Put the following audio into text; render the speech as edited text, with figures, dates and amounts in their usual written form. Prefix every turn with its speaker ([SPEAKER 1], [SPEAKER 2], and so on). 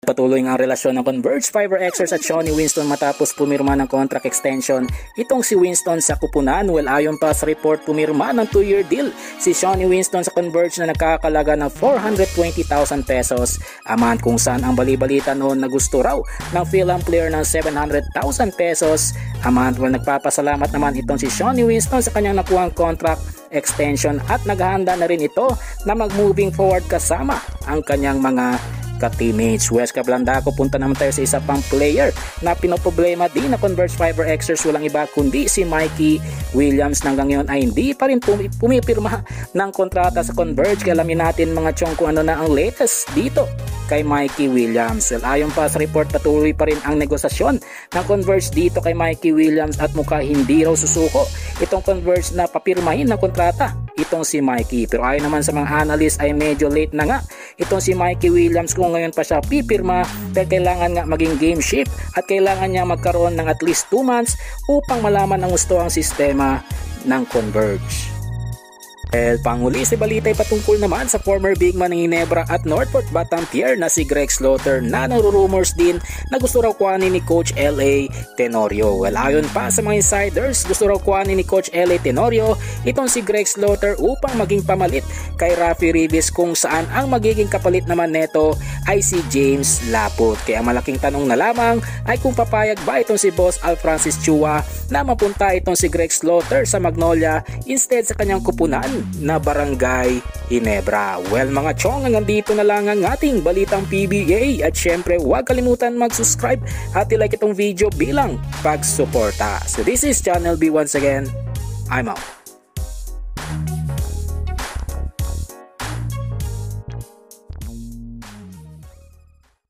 [SPEAKER 1] Patuloy ang relasyon ng Converge Fiber Xers at Shawnee Winston matapos pumirma ng contract extension itong si Winston sa kupunan. Well, ayon pa sa report, pumirma ng 2-year deal si Shawnee Winston sa Converge na nagkakalaga ng 420,000 pesos. Amahan kung saan ang balibalita noon na gusto raw ng Philam player ng 700,000 pesos. Amahan, well, nagpapasalamat naman itong si Shawnee Winston sa kanyang nakuhang contract extension at naghahanda na rin ito na mag-moving forward kasama ang kanyang mga ka-teammates. West Cablandaco, punta naman tayo sa isa pang player na pinoproblema din na Converge Fiber Xers. Walang iba kundi si Mikey Williams. Hanggang ngayon ay hindi pa rin pumipirma ng kontrata sa Converge. Kaya alamin natin mga chong kung ano na ang latest dito kay Mikey Williams. Well, ayon pa sa report, patuloy pa rin ang negosasyon ng Converge dito kay Mikey Williams at mukha hindi raw susuko itong Converge na papirmahin ng kontrata itong si Mikey. Pero ayon naman sa mga analyst ay medyo late na nga itong si Mikey Williams kung ngayon pa siya pipirma, pero kailangan nga maging game shift at kailangan niya magkaroon ng at least 2 months upang malaman ng gusto ang sistema ng Converge. Panghuli si balita ay patungkol naman sa former big man ng Ginebra at Northport Batampier na si Greg Slaughter na narurumors din na gusto raw kuhanin ni Coach L.A. Tenorio. Well, ayon pa sa mga insiders, gusto raw kuhanin ni Coach L.A. Tenorio itong si Greg Slaughter upang maging pamalit kay Rafi Ribis, kung saan ang magiging kapalit naman neto ay si James Laput. Kaya malaking tanong na lamang ay kung papayag ba itong si Boss Al Francis Chua na mapunta itong si Greg Slaughter sa Magnolia instead sa kanyang kupunan na Barangay Ginebra. Well mga chong, hanggang dito na lang ang ating balitang PBA at syempre huwag kalimutan mag-subscribe at i-like itong video bilang pagsuporta. So this is Channel B once again. I'm out.